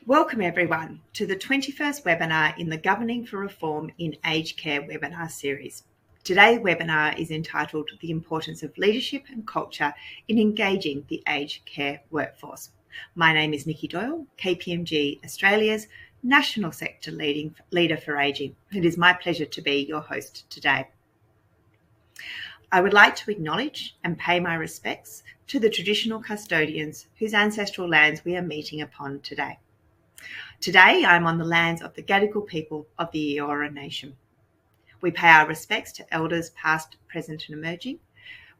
Welcome everyone to the 21st webinar in the Governing for Reform in Aged Care webinar series. Today's webinar is entitled The Importance of Leadership and Culture in Engaging the Aged Care Workforce. My name is Nicki Doyle, KPMG Australia's National Sector Leader for Ageing. It is my pleasure to be your host today. I would like to acknowledge and pay my respects to the traditional custodians whose ancestral lands we are meeting upon today. Today, I'm on the lands of the Gadigal people of the Eora Nation. We pay our respects to elders past, present and emerging.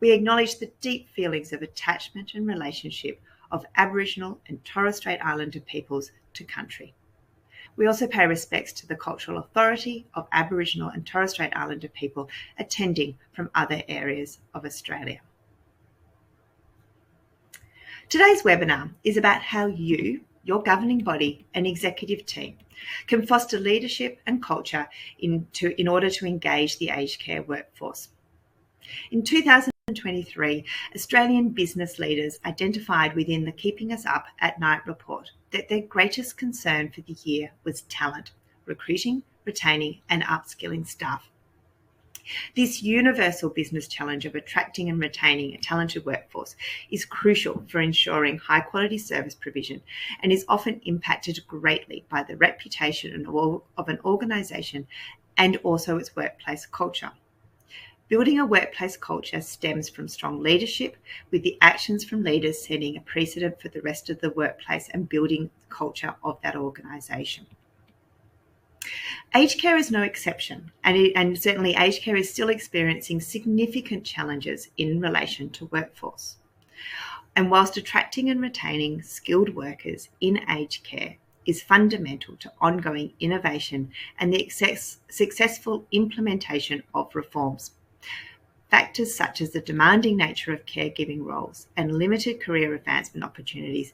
We acknowledge the deep feelings of attachment and relationship of Aboriginal and Torres Strait Islander peoples to country. We also pay respects to the cultural authority of Aboriginal and Torres Strait Islander people attending from other areas of Australia. Today's webinar is about how you, your governing body and executive team, can foster leadership and culture in order to engage the aged care workforce. In 2023, Australian business leaders identified within the Keeping Us Up at Night report that their greatest concern for the year was talent, recruiting, retaining and upskilling staff. This universal business challenge of attracting and retaining a talented workforce is crucial for ensuring high-quality service provision and is often impacted greatly by the reputation of an organisation and also its workplace culture. Building a workplace culture stems from strong leadership, with the actions from leaders setting a precedent for the rest of the workplace and building the culture of that organisation. Aged care is no exception, and certainly aged care is still experiencing significant challenges in relation to workforce. And whilst attracting and retaining skilled workers in aged care is fundamental to ongoing innovation and the successful implementation of reforms, factors such as the demanding nature of caregiving roles and limited career advancement opportunities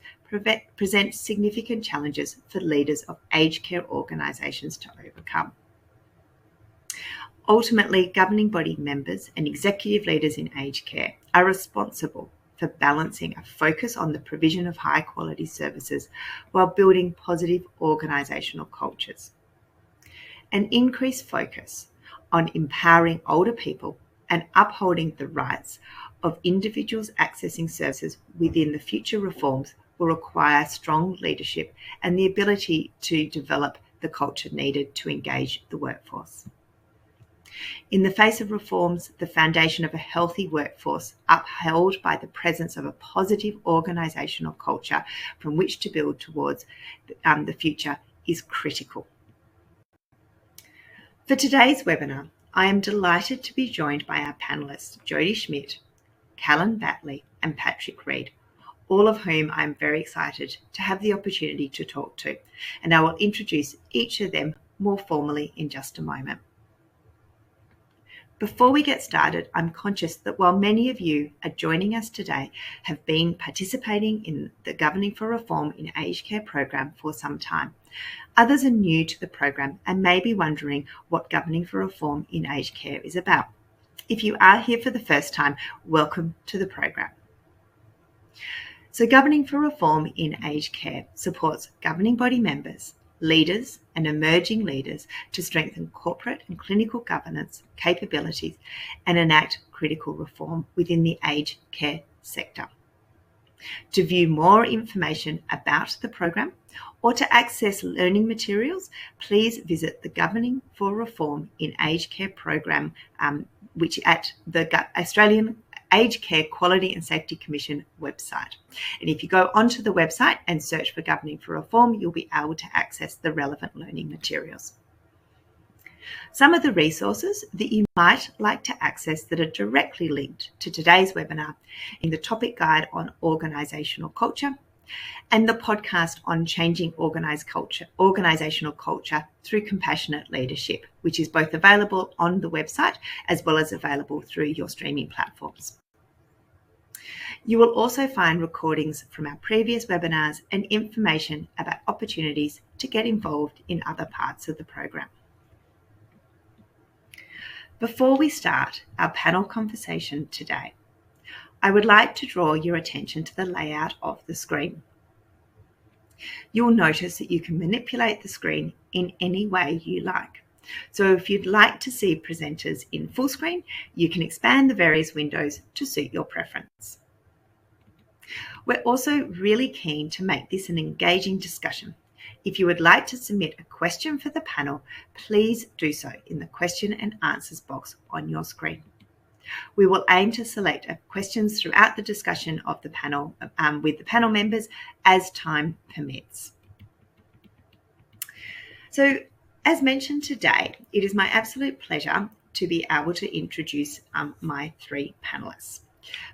present significant challenges for leaders of aged care organisations to overcome. Ultimately, governing body members and executive leaders in aged care are responsible for balancing a focus on the provision of high-quality services while building positive organisational cultures. An increased focus on empowering older people and upholding the rights of individuals accessing services within the future reforms will require strong leadership and the ability to develop the culture needed to engage the workforce. In the face of reforms, the foundation of a healthy workforce upheld by the presence of a positive organisational culture from which to build towards the future is critical. For today's webinar, I am delighted to be joined by our panellists, Jodi Schmidt, Callan, Battley and Patrick Reid, all of whom I'm very excited to have the opportunity to talk to, and I will introduce each of them more formally in just a moment. Before we get started, I'm conscious that while many of you are joining us today have been participating in the Governing for Reform in Aged Care program for some time, others are new to the program and may be wondering what Governing for Reform in Aged Care is about. If you are here for the first time, welcome to the program. So Governing for Reform in Aged Care supports governing body members, leaders and emerging leaders to strengthen corporate and clinical governance capabilities and enact critical reform within the aged care sector. To view more information about the program or to access learning materials, please visit the Governing for Reform in Aged Care program, which at the Australian Aged Care Quality and Safety Commission website. And if you go onto the website and search for Governing for Reform, you'll be able to access the relevant learning materials. Some of the resources that you might like to access that are directly linked to today's webinar in the topic guide on organisational culture and the podcast on changing organisational culture through compassionate leadership, which is both available on the website as well as available through your streaming platforms. You will also find recordings from our previous webinars and information about opportunities to get involved in other parts of the program. Before we start our panel conversation today, I would like to draw your attention to the layout of the screen. You'll notice that you can manipulate the screen in any way you like. So if you'd like to see presenters in full screen, you can expand the various windows to suit your preference. We're also really keen to make this an engaging discussion. If you would like to submit a question for the panel, please do so in the question and answers box on your screen. We will aim to select questions throughout the discussion of the panel with the panel members as time permits. So, as mentioned today, it is my absolute pleasure to be able to introduce my three panelists.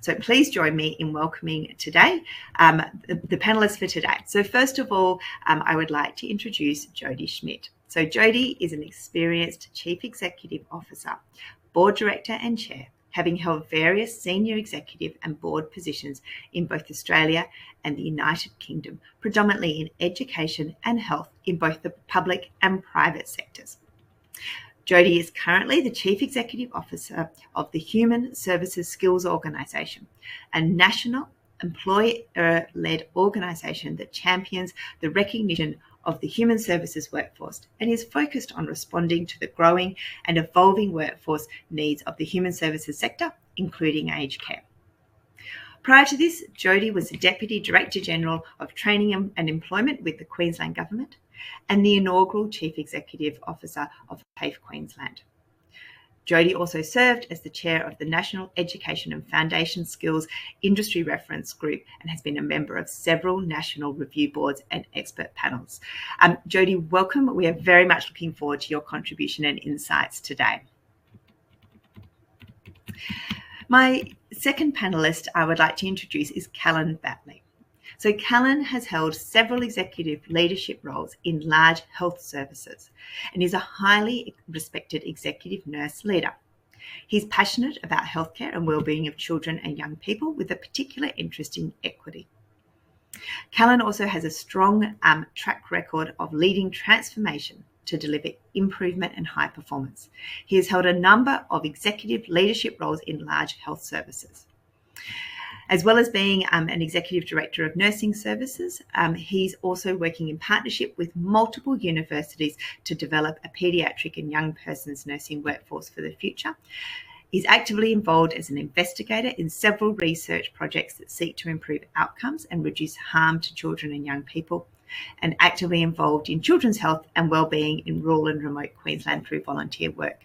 So please join me in welcoming today the panelists for today. So first of all, I would like to introduce Jodi Schmidt. So Jodi is an experienced Chief Executive Officer, Board Director and Chair, having held various senior executive and board positions in both Australia and the United Kingdom, predominantly in education and health in both the public and private sectors. Jodi is currently the Chief Executive Officer of the Human Services Skills Organisation, a national employer-led organisation that champions the recognition of the human services workforce and is focused on responding to the growing and evolving workforce needs of the human services sector, including aged care. Prior to this, Jodi was the Deputy Director General of Training and Employment with the Queensland Government and the inaugural Chief Executive Officer of TAFE Queensland. Jodi also served as the Chair of the National Education and Foundation Skills Industry Reference Group and has been a member of several national review boards and expert panels. Jodi, welcome. We are very much looking forward to your contribution and insights today. My second panellist I would like to introduce is Callan Battley. So Callan has held several executive leadership roles in large health services and is a highly respected executive nurse leader. He's passionate about healthcare and wellbeing of children and young people with a particular interest in equity. Callan also has a strong track record of leading transformation to deliver improvement and high performance. He has held a number of executive leadership roles in large health services. As well as being an Executive Director of Nursing Services, he's also working in partnership with multiple universities to develop a paediatric and young persons nursing workforce for the future. He's actively involved as an investigator in several research projects that seek to improve outcomes and reduce harm to children and young people, and actively involved in children's health and wellbeing in rural and remote Queensland through volunteer work.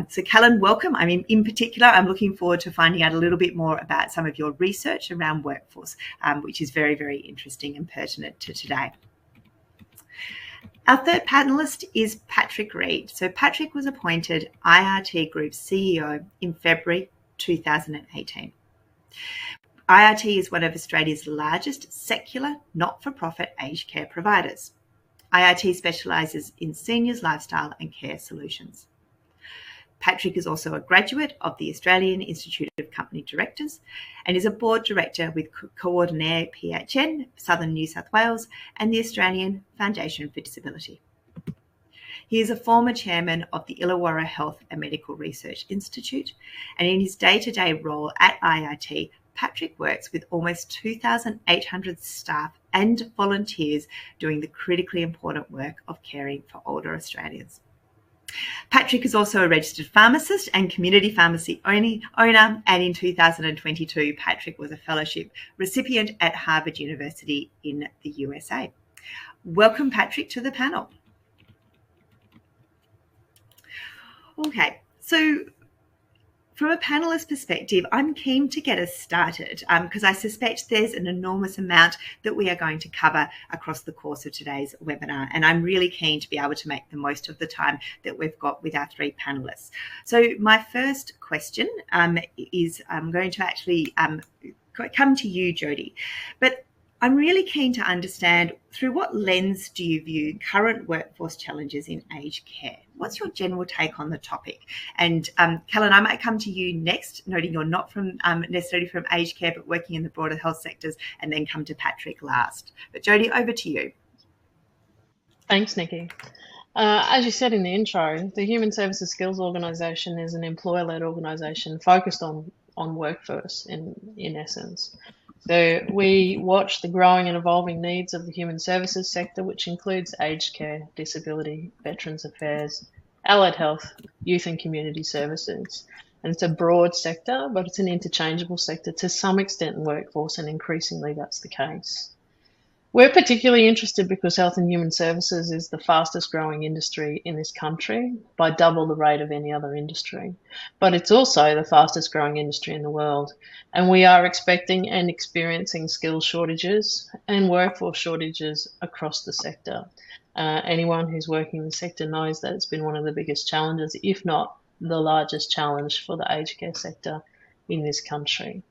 So Callan, welcome. In particular, I'm looking forward to finding out a little bit more about some of your research around workforce, which is very, very interesting and pertinent to today. Our third panellist is Patrick Reid. So Patrick was appointed IRT Group's CEO in February 2018. IRT is one of Australia's largest secular, not-for-profit aged care providers. IRT specialises in seniors' lifestyle and care solutions. Patrick is also a graduate of the Australian Institute of Company Directors and is a board director with Coordinaire PHN, Southern New South Wales, and the Australian Foundation for Disability. He is a former chairman of the Illawarra Health and Medical Research Institute, and in his day-to-day role at IRT, Patrick works with almost 2,800 staff and volunteers doing the critically important work of caring for older Australians. Patrick is also a registered pharmacist and community pharmacy owner, and in 2022, Patrick was a fellowship recipient at Harvard University in the USA. Welcome, Patrick, to the panel. Okay, so from a panelist perspective, I'm keen to get us started because I suspect there's an enormous amount that we are going to cover across the course of today's webinar, and I'm really keen to be able to make the most of the time that we've got with our three panelists. So my first question is I'm going to actually come to you, Jodi, but I'm really keen to understand through what lens do you view current workforce challenges in aged care? What's your general take on the topic? And Callan, I might come to you next, noting you're not from necessarily from aged care, but working in the broader health sectors, and then come to Patrick last. But Jodi, over to you. Thanks, Nicki. As you said in the intro, the Human Services Skills Organisation is an employer-led organisation focused on workforce in essence. So we watch the growing and evolving needs of the human services sector, which includes aged care, disability, veterans affairs, allied health, youth and community services. And it's a broad sector, but it's an interchangeable sector to some extent in workforce, and increasingly that's the case. We're particularly interested because health and human services is the fastest growing industry in this country by double the rate of any other industry. But it's also the fastest growing industry in the world. And we are expecting and experiencing skills shortages and workforce shortages across the sector. Anyone who's working in the sector knows that it's been one of the biggest challenges, if not the largest challenge for the aged care sector in this country.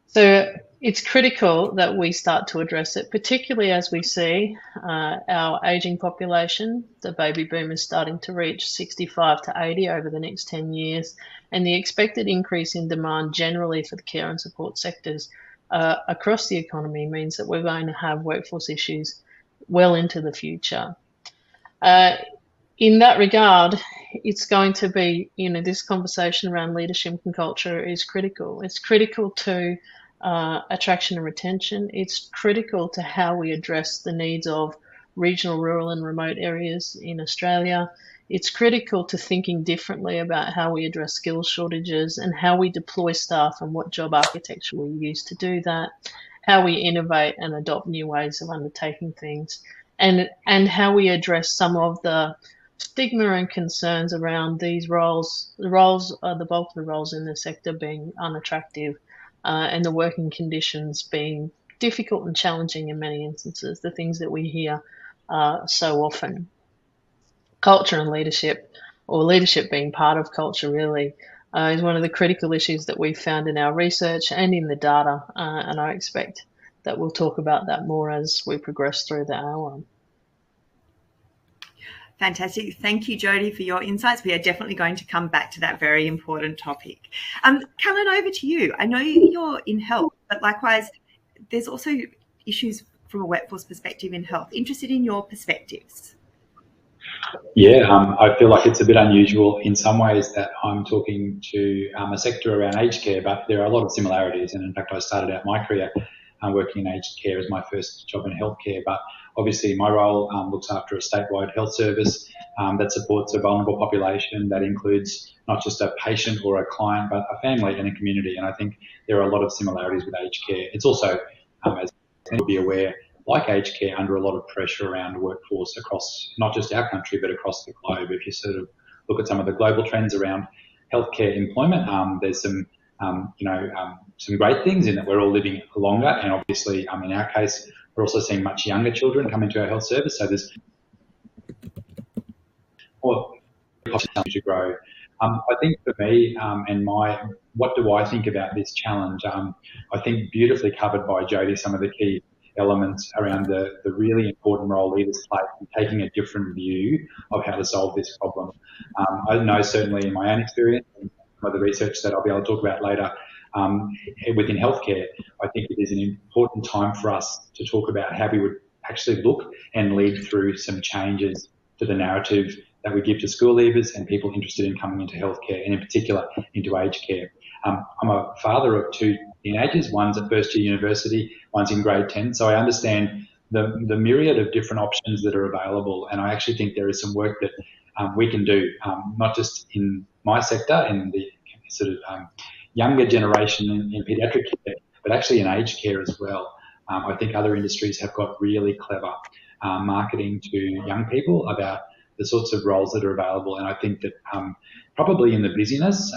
So it's critical that we start to address it, particularly as we see our ageing population, the baby boomers starting to reach 65 to 80 over the next 10 years, and the expected increase in demand generally for the care and support sectors across the economy means that we're going to have workforce issues well into the future. In that regard, it's going to be, this conversation around leadership and culture is critical. It's critical to attraction and retention. It's critical to how we address the needs of regional, rural and remote areas in Australia. It's critical to thinking differently about how we address skills shortages and how we deploy staff and what job architecture we use to do that, how we innovate and adopt new ways of undertaking things, and how we address some of the stigma and concerns around these roles. The bulk of the roles in the sector being unattractive, and the working conditions being difficult and challenging in many instances, the things that we hear so often. Culture and leadership, or leadership being part of culture really, is one of the critical issues that we've found in our research and in the data, and I expect that we'll talk about that more as we progress through the hour. Fantastic. Thank you, Jodi, for your insights. We are definitely going to come back to that very important topic. Callan, over to you. I know you're in health, but likewise, there's also issues from a workforce perspective in health. Interested in your perspectives. Yeah, I feel like it's a bit unusual in some ways that I'm talking to a sector around aged care, but there are a lot of similarities. And in fact, I started out my career working in aged care as my first job in healthcare. But obviously, my role looks after a statewide health service that supports a vulnerable population. That includes not just a patient or a client, but a family and a community. And I think there are a lot of similarities with aged care. It's also, as you'll be aware, like aged care, under a lot of pressure around workforce across not just our country, but across the globe. If you sort of look at some of the global trends around healthcare employment, there's some great things in that we're all living longer, and obviously, in our case, we're also seeing much younger children come into our health service. So there's more to grow. I think for me, what do I think about this challenge? I think beautifully covered by Jodi some of the key elements around the really important role leaders play in taking a different view of how to solve this problem. I know certainly in my own experience and some of the research that I'll be able to talk about later, within healthcare, I think it is an important time for us to talk about how we would actually look and lead through some changes to the narrative that we give to school leavers and people interested in coming into healthcare, and in particular into aged care. I'm a father of two teenagers. One's at first year university, one's in grade 10. So I understand the myriad of different options that are available. And I actually think there is some work that we can do, not just in my sector, in the sort of younger generation in paediatric care, but actually in aged care as well. I think other industries have got really clever marketing to young people about the sorts of roles that are available. And I think that probably in the busyness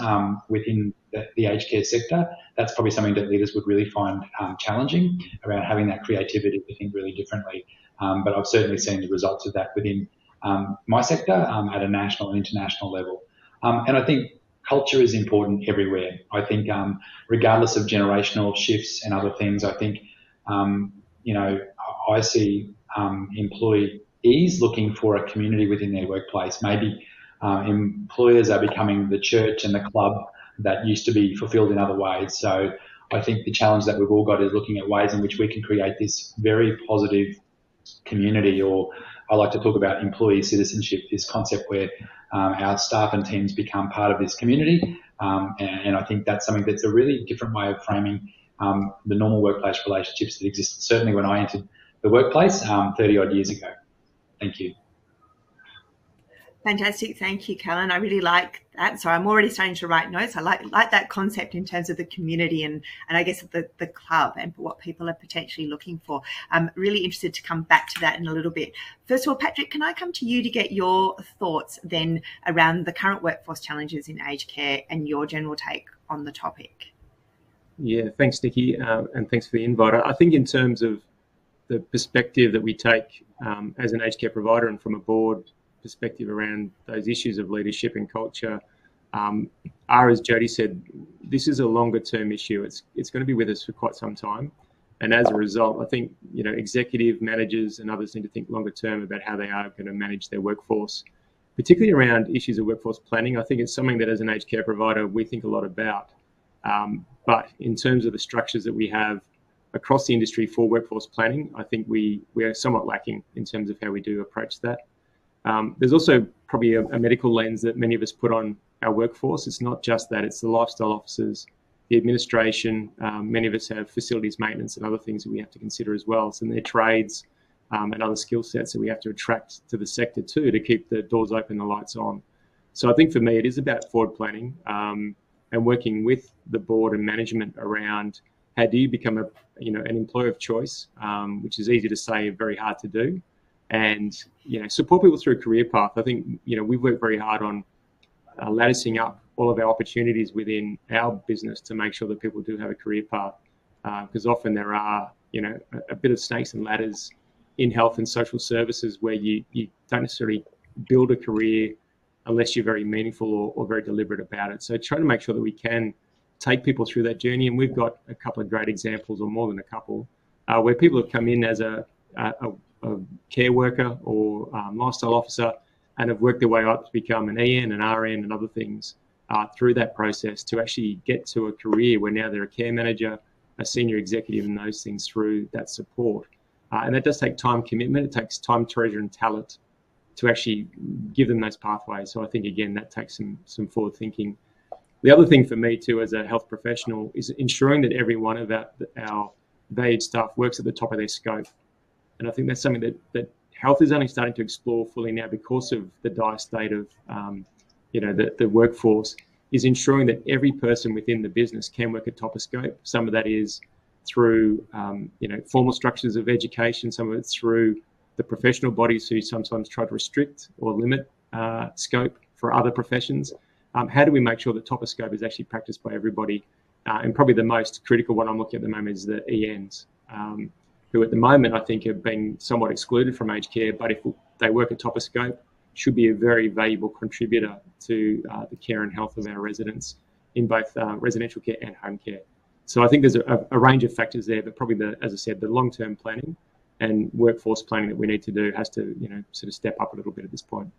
within the aged care sector, that's probably something that leaders would really find challenging, around having that creativity to think really differently. But I've certainly seen the results of that within my sector at a national and international level. And I think culture is important everywhere. I think regardless of generational shifts and other things, I think, I see employees looking for a community within their workplace. Maybe employers are becoming the church and the club that used to be fulfilled in other ways. So I think the challenge that we've all got is looking at ways in which we can create this very positive community, or I like to talk about employee citizenship, this concept where our staff and teams become part of this community. And I think that's something that's a really different way of framing the normal workplace relationships that existed certainly when I entered the workplace 30 odd years ago. Thank you. Fantastic. Thank you, Callan. I really like that. So I'm already starting to write notes. I like that concept in terms of the community and I guess the club and what people are potentially looking for. I'm really interested to come back to that in a little bit. First of all, Patrick, can I come to you to get your thoughts then around the current workforce challenges in aged care and your general take on the topic? Yeah, thanks, Nicki, and thanks for the invite. I think in terms of the perspective that we take as an aged care provider and from a board perspective around those issues of leadership and culture are, as Jodi said, this is a longer term issue. It's going to be with us for quite some time. And as a result, I think, executive managers and others need to think longer term about how they are going to manage their workforce, particularly around issues of workforce planning. I think it's something that as an aged care provider, we think a lot about. But in terms of the structures that we have across the industry for workforce planning, I think we are somewhat lacking in terms of how we do approach that. There's also probably a medical lens that many of us put on our workforce. It's not just that, it's the lifestyle officers, the administration. Many of us have facilities maintenance and other things that we have to consider as well. So their trades and other skill sets that we have to attract to the sector too, to keep the doors open, the lights on. So I think for me, it is about forward planning and working with the board and management around how do you become an employer of choice, which is easy to say, very hard to do. And, support people through a career path. I think, we've worked very hard on latticing up all of our opportunities within our business to make sure that people do have a career path. Because often there are, a bit of snakes and ladders in health and social services where you don't necessarily build a career unless you're very meaningful or very deliberate about it. So trying to make sure that we can take people through that journey. And we've got a couple of great examples, or more than a couple, where people have come in as a care worker or lifestyle officer and have worked their way up to become an EN, an RN and other things through that process to actually get to a career where now they're a care manager, a senior executive and those things through that support. And that does take time, commitment. It takes time, treasure and talent to actually give them those pathways. So I think, again, that takes some forward thinking. The other thing for me too as a health professional is ensuring that every one of our valued staff works at the top of their scope. And I think that's something that health is only starting to explore fully now because of the dire state of, the workforce, is ensuring that every person within the business can work at top of scope. Some of that is through, formal structures of education. Some of it's through the professional bodies who sometimes try to restrict or limit scope for other professions. How do we make sure that top of scope is actually practiced by everybody? And probably the most critical one I'm looking at the moment is the ENs. Who at the moment I think have been somewhat excluded from aged care, but if they work at top of scope, should be a very valuable contributor to the care and health of our residents in both residential care and home care. So I think there's a range of factors there, but probably as I said, the long-term planning and workforce planning that we need to do has to, sort of step up a little bit at this point.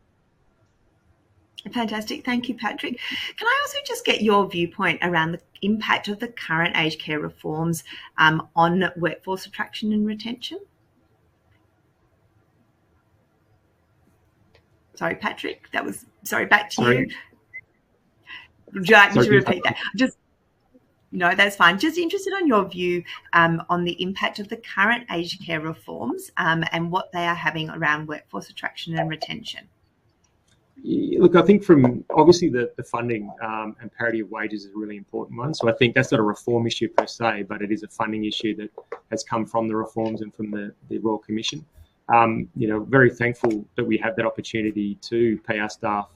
Fantastic. Thank you, Patrick. Can I also just get your viewpoint around the impact of the current aged care reforms on workforce attraction and retention? Sorry, Patrick, back to you. Would you like me to repeat that? No, that's fine. Just interested on your view on the impact of the current aged care reforms and what they are having around workforce attraction and retention. Look, I think from obviously the funding and parity of wages is a really important one. So I think that's not a reform issue per se, but it is a funding issue that has come from the reforms and from the Royal Commission. Very thankful that we have that opportunity to pay our staff,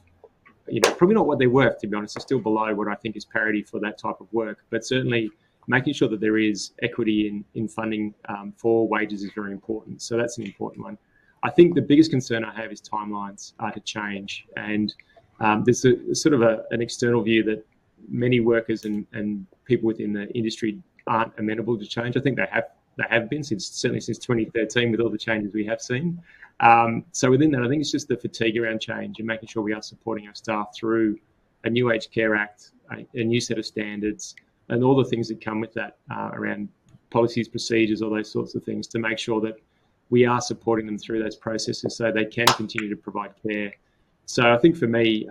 probably not what they're worth, to be honest. It's still below what I think is parity for that type of work, but certainly making sure that there is equity in funding for wages is very important. So that's an important one. I think the biggest concern I have is timelines to change. And there's sort of an external view that many workers and people within the industry aren't amenable to change. I think they have been certainly since 2013 with all the changes we have seen. So within that, I think it's just the fatigue around change and making sure we are supporting our staff through a new Aged Care Act, a new set of standards, and all the things that come with that around policies, procedures, all those sorts of things to make sure that we are supporting them through those processes so they can continue to provide care. So I think for me,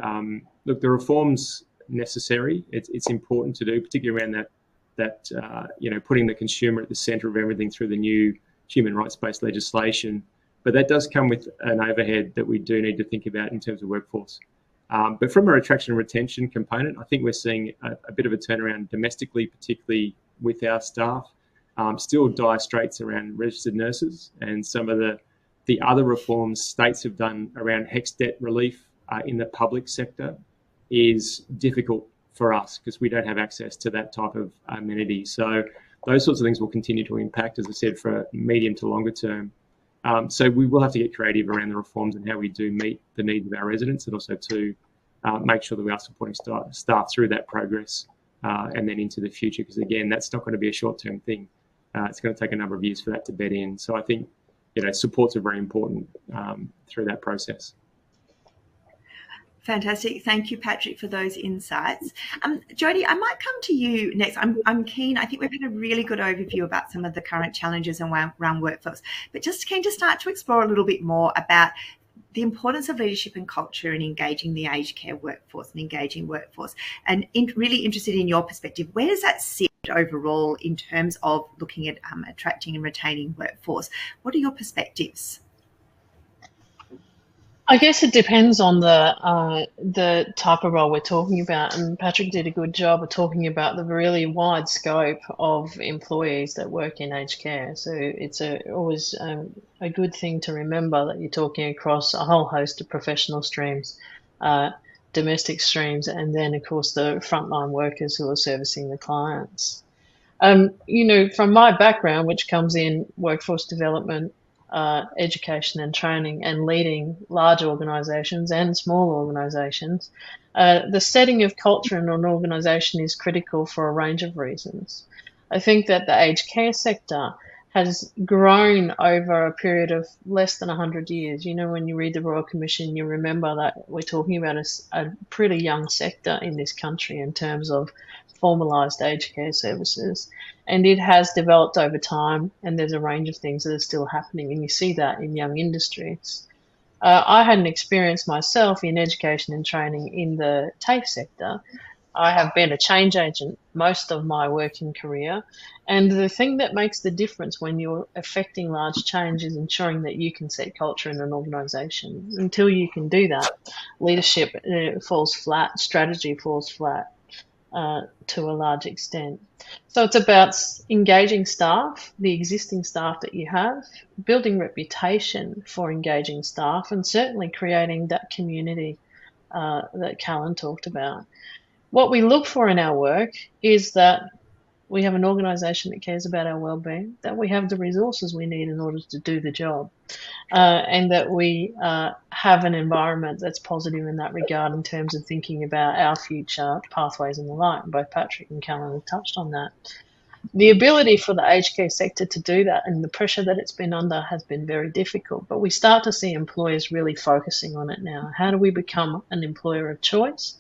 look, the reform's necessary. It's important to do, particularly around that that putting the consumer at the centre of everything through the new human rights-based legislation. But that does come with an overhead that we do need to think about in terms of workforce. But from a attraction and retention component, I think we're seeing a bit of a turnaround domestically, particularly with our staff. Still dire straits around registered nurses, and some of the other reforms states have done around HECS debt relief in the public sector is difficult for us because we don't have access to that type of amenity. So those sorts of things will continue to impact, as I said, for medium to longer term. So we will have to get creative around the reforms and how we do meet the needs of our residents, and also to make sure that we are supporting staff through that progress and then into the future, because again, that's not going to be a short-term thing. It's going to take a number of years for that to bed in. So I think supports are very important through that process. Fantastic. Thank you, Patrick, for those insights. Jodi, I might come to you next. I'm keen. I think we've had a really good overview about some of the current challenges around workforce, but just keen to start to explore a little bit more about the importance of leadership and culture in engaging the aged care workforce and engaging workforce. And really interested in your perspective. Where does that sit overall in terms of looking at attracting and retaining workforce? What are your perspectives? I guess it depends on the type of role we're talking about, and Patrick did a good job of talking about the really wide scope of employees that work in aged care. So it's always a good thing to remember that you're talking across a whole host of professional streams, domestic streams, and then of course the frontline workers who are servicing the clients. From my background, which comes in workforce development, education and training, and leading large organisations and small organisations, the setting of culture in an organisation is critical for a range of reasons. I think that the aged care sector has grown over a period of less than 100 years. When you read the Royal Commission, you remember that we're talking about a pretty young sector in this country in terms of formalised aged care services, and it has developed over time, and there's a range of things that are still happening, and you see that in young industries. I had an experience myself in education and training in the TAFE sector. I have been a change agent most of my working career, and the thing that makes the difference when you're affecting large change is ensuring that you can set culture in an organisation. Until you can do that, leadership falls flat, strategy falls flat. To a large extent. So it's about engaging staff, the existing staff that you have, building reputation for engaging staff, and certainly creating that community that Callan talked about. What we look for in our work is that we have an organisation that cares about our well-being, that we have the resources we need in order to do the job, and that we have an environment that's positive in that regard in terms of thinking about our future pathways and the like. Both Patrick and Callan have touched on that. The ability for the aged care sector to do that and the pressure that it's been under has been very difficult, but we start to see employers really focusing on it now. How do we become an employer of choice?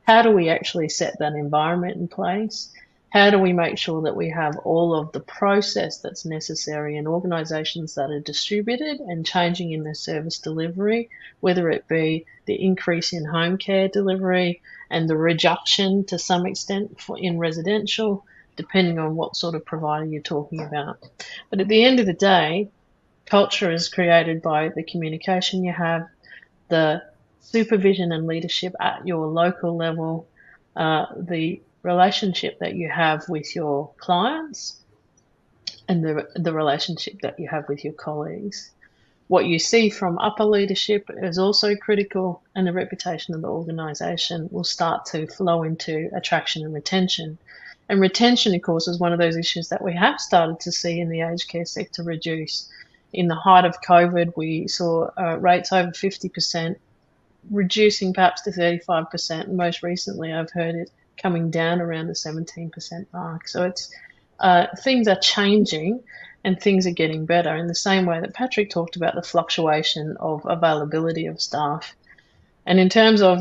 How do we actually set that environment in place? How do we make sure that we have all of the process that's necessary in organisations that are distributed and changing in their service delivery, whether it be the increase in home care delivery and the reduction to some extent in residential, depending on what sort of provider you're talking about. But at the end of the day, culture is created by the communication you have, the supervision and leadership at your local level, the relationship that you have with your clients, and the relationship that you have with your colleagues. What you see from upper leadership is also critical, and the reputation of the organisation will start to flow into attraction and retention. And retention, of course, is one of those issues that we have started to see in the aged care sector reduce. In the height of COVID, we saw rates over 50%, reducing perhaps to 35%, and most recently I've heard it coming down around the 17% mark. So it's things are changing and things are getting better in the same way that Patrick talked about the fluctuation of availability of staff. And in terms of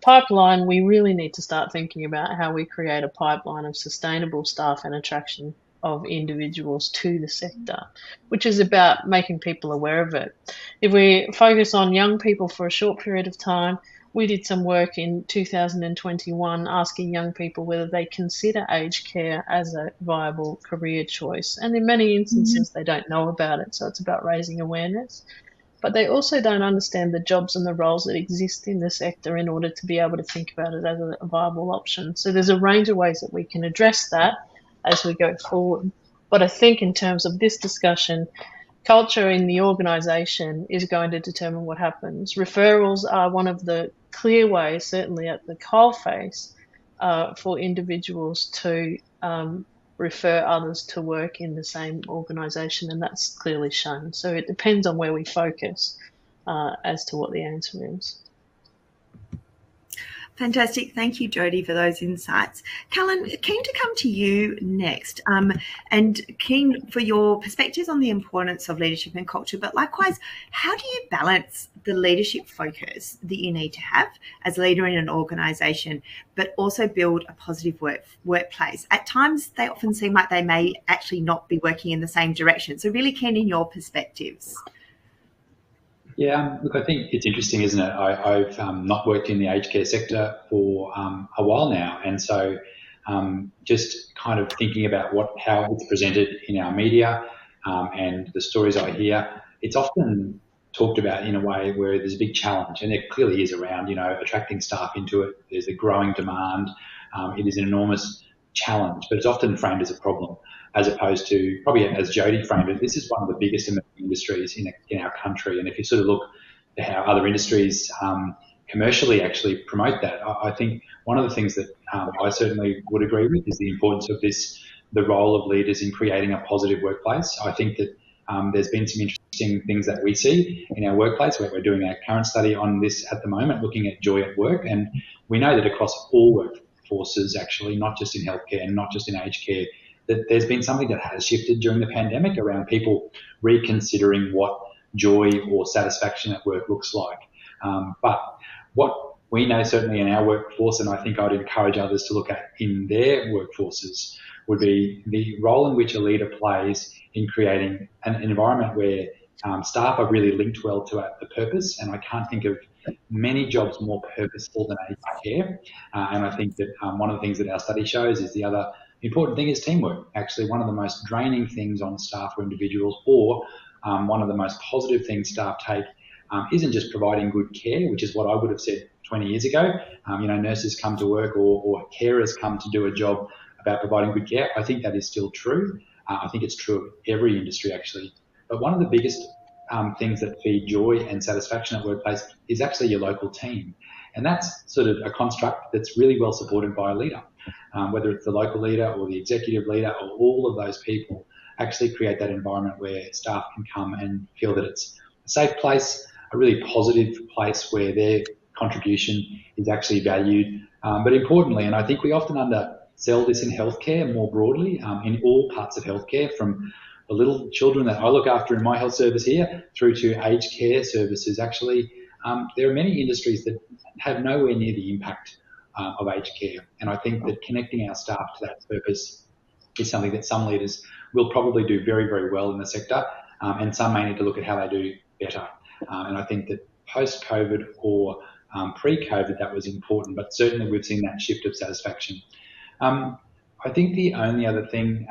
pipeline, we really need to start thinking about how we create a pipeline of sustainable staff and attraction of individuals to the sector, which is about making people aware of it. If we focus on young people for a short period of time, we did some work in 2021 asking young people whether they consider aged care as a viable career choice. And in many instances, they don't know about it. So it's about raising awareness. But they also don't understand the jobs and the roles that exist in the sector in order to be able to think about it as a viable option. So there's a range of ways that we can address that as we go forward. But I think in terms of this discussion, culture in the organisation is going to determine what happens. Referrals are one of the clear ways, certainly at the coalface, for individuals to refer others to work in the same organisation, and that's clearly shown. So it depends on where we focus as to what the answer is. Fantastic. Thank you, Jodi, for those insights. Callan, keen to come to you next, and keen for your perspectives on the importance of leadership and culture, but likewise, how do you balance the leadership focus that you need to have as a leader in an organisation, but also build a positive workplace? At times, they often seem like they may actually not be working in the same direction. So really keen in your perspectives. Yeah, look, I think it's interesting, isn't it? I've not worked in the aged care sector for a while now, and so just kind of thinking about how it's presented in our media and the stories I hear, it's often talked about in a way where there's a big challenge, and there clearly is around, attracting staff into it. There's a growing demand. It is an enormous challenge, but it's often framed as a problem, as opposed to, probably as Jodi framed it, this is one of the biggest emerging industries in our country. And if you sort of look at how other industries commercially actually promote that, I think one of the things that I certainly would agree with is the importance of the role of leaders in creating a positive workplace. I think that there's been some interesting things that we see in our workplace. We're doing our current study on this at the moment, looking at joy at work. And we know that across all workforces, actually, not just in healthcare and not just in aged care, that there's been something that has shifted during the pandemic around people reconsidering what joy or satisfaction at work looks like. But what we know certainly in our workforce, and I think I'd encourage others to look at in their workforces, would be the role in which a leader plays in creating an environment where staff are really linked well to the purpose. And I can't think of many jobs more purposeful than aged care. And I think that one of the things that our study shows is the other important thing is teamwork. Actually, one of the most draining things on staff or individuals, or one of the most positive things staff take, isn't just providing good care, which is what I would have said 20 years ago. Nurses come to work or carers come to do a job about providing good care. I think that is still true. I think it's true of every industry, actually. But one of the biggest things that feed joy and satisfaction at workplace is actually your local team. And that's sort of a construct that's really well supported by a leader. Whether it's the local leader or the executive leader, or all of those people actually create that environment where staff can come and feel that it's a safe place, a really positive place where their contribution is actually valued. But importantly, and I think we often undersell this in healthcare more broadly, in all parts of healthcare, from the little children that I look after in my health service here through to aged care services. Actually, there are many industries that have nowhere near the impact of aged care. And I think that connecting our staff to that purpose is something that some leaders will probably do very, very well in the sector, and some may need to look at how they do better. And I think that post-COVID or pre-COVID, that was important, but certainly we've seen that shift of satisfaction. I think the only other thing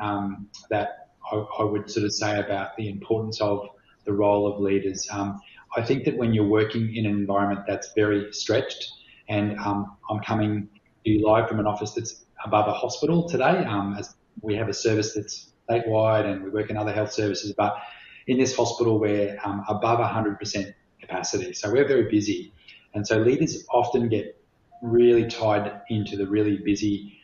that I would sort of say about the importance of the role of leaders, I think that when you're working in an environment that's very stretched, and I'm coming to you live from an office that's above a hospital today, as we have a service that's statewide and we work in other health services, but in this hospital we're above 100% capacity. So we're very busy. And so leaders often get really tied into the really busy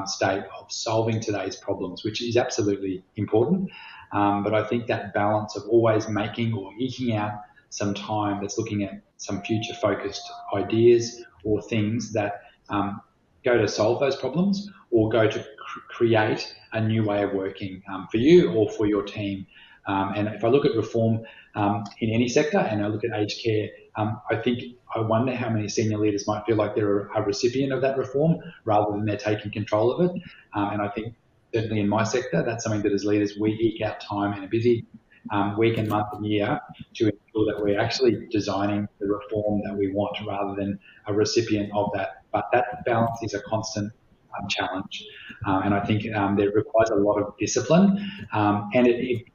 state of solving today's problems, which is absolutely important. But I think that balance of always making or eking out some time that's looking at some future focused ideas or things that go to solve those problems or go to create a new way of working for you or for your team. And if I look at reform in any sector, and I look at aged care, I wonder how many senior leaders might feel like they're a recipient of that reform rather than they're taking control of it. And I think certainly in my sector, that's something that as leaders we eke out time in a busy week and month and year to ensure that we're actually designing the reform that we want rather than a recipient of that. But that balance is a constant challenge. And I think that requires a lot of discipline, and it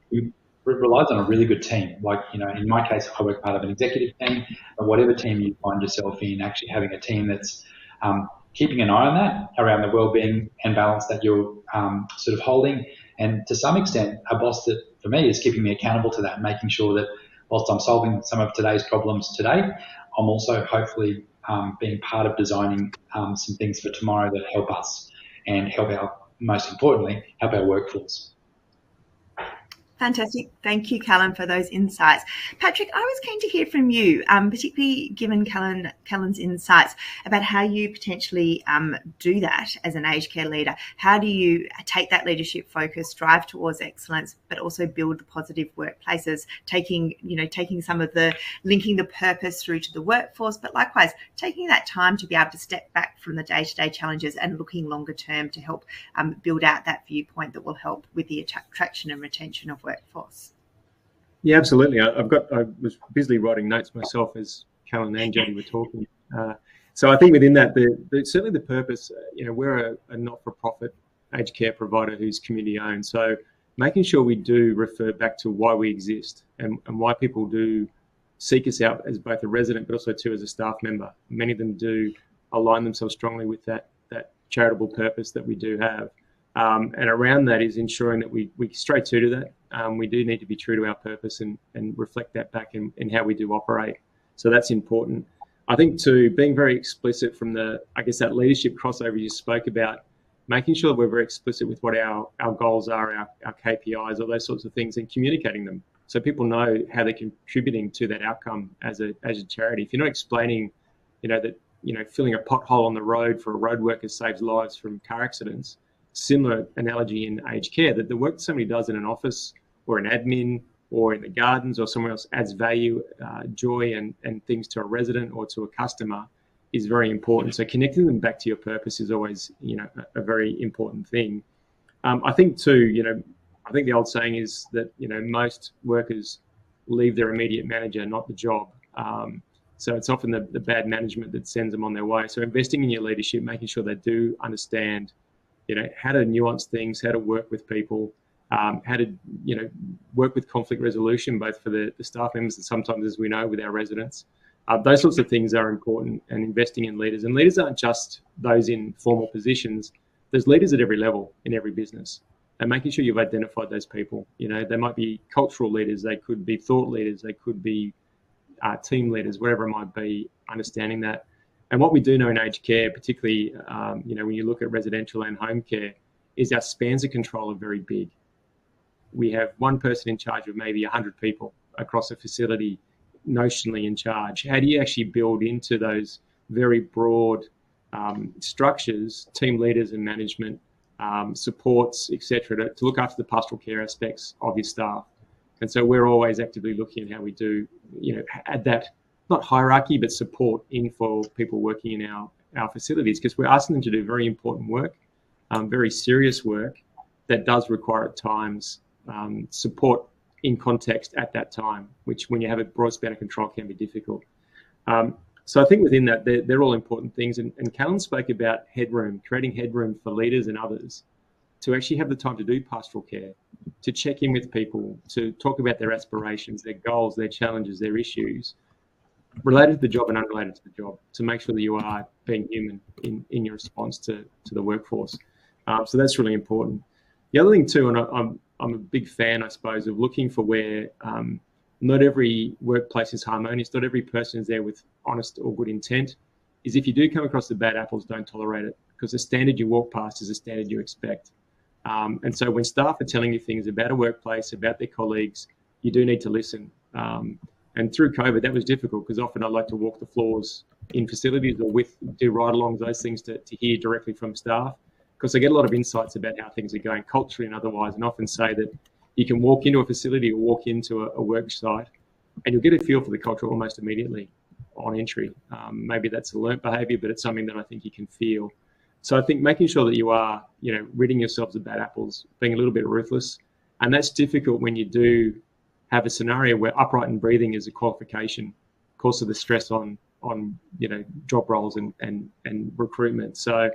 relies on a really good team. Like, in my case, I work part of an executive team, but whatever team you find yourself in, actually having a team that's keeping an eye on that around the well-being and balance that you're sort of holding. And to some extent, a boss that, for me, is keeping me accountable to that, making sure that whilst I'm solving some of today's problems today, I'm also hopefully being part of designing some things for tomorrow that help us and most importantly, help our workforce. Fantastic. Thank you, Callan, for those insights. Patrick, I was keen to hear from you, particularly given Callan's insights about how you potentially do that as an aged care leader. How do you take that leadership focus, drive towards excellence, but also build the positive workplaces, taking some of the linking the purpose through to the workforce, but likewise taking that time to be able to step back from the day-to-day challenges and looking longer term to help build out that viewpoint that will help with the attraction and retention of workforce. Yeah, absolutely. I was busily writing notes myself as Callan and Jodi were talking. So I think within that, certainly the purpose, we're a not-for-profit aged care provider who's community owned. So making sure we do refer back to why we exist and why people do seek us out as both a resident, but also too as a staff member. Many of them do align themselves strongly with that charitable purpose that we do have. And around that is ensuring that we straight to that. We do need to be true to our purpose and reflect that back in how we do operate. So that's important. I think too, being very explicit from that leadership crossover you spoke about, making sure that we're very explicit with what our goals are, our KPIs, all those sorts of things, and communicating them so people know how they're contributing to that outcome as a charity. If you're not explaining, that filling a pothole on the road for a road worker saves lives from car accidents. Similar analogy in aged care, that the work somebody does in an office or an admin or in the gardens or somewhere else adds value, joy and things to a resident or to a customer is very important. So connecting them back to your purpose is always, a very important thing. I think too, I think the old saying is that, most workers leave their immediate manager, not the job. So it's often the bad management that sends them on their way. So investing in your leadership, making sure they do understand how to nuance things, how to work with people, how to, work with conflict resolution, both for the staff members and sometimes, as we know, with our residents. Those sorts of things are important, and investing in leaders. And leaders aren't just those in formal positions. There's leaders at every level in every business, and making sure you've identified those people. They might be cultural leaders, they could be thought leaders, they could be team leaders, whatever it might be, understanding that. And what we do know in aged care, particularly, when you look at residential and home care, is our spans of control are very big. We have one person in charge of maybe 100 people across a facility, notionally in charge. How do you actually build into those very broad structures, team leaders and management, supports, etc., to look after the pastoral care aspects of your staff? And so we're always actively looking at how we do, add that, not hierarchy, but support in for people working in our facilities, because we're asking them to do very important work, very serious work that does require at times support in context at that time, which when you have a broad span of control can be difficult. So I think within that, they're all important things. And Callan spoke about headroom, creating headroom for leaders and others to actually have the time to do pastoral care, to check in with people, to talk about their aspirations, their goals, their challenges, their issues, related to the job and unrelated to the job, to make sure that you are being human in your response to the workforce. So that's really important. The other thing too, and I'm a big fan, I suppose, of looking for where not every workplace is harmonious, not every person is there with honest or good intent, is if you do come across the bad apples, don't tolerate it, because the standard you walk past is the standard you expect. And so when staff are telling you things about a workplace, about their colleagues, you do need to listen. And through COVID, that was difficult because often I like to walk the floors in facilities or do ride-alongs, those things to hear directly from staff, because I get a lot of insights about how things are going culturally and otherwise, and often say that you can walk into a facility or walk into a work site and you'll get a feel for the culture almost immediately on entry. Maybe that's a learnt behaviour, but it's something that I think you can feel. So I think making sure that you are, ridding yourselves of bad apples, being a little bit ruthless, and that's difficult when you do have a scenario where upright and breathing is a qualification because of the stress on job roles and recruitment. So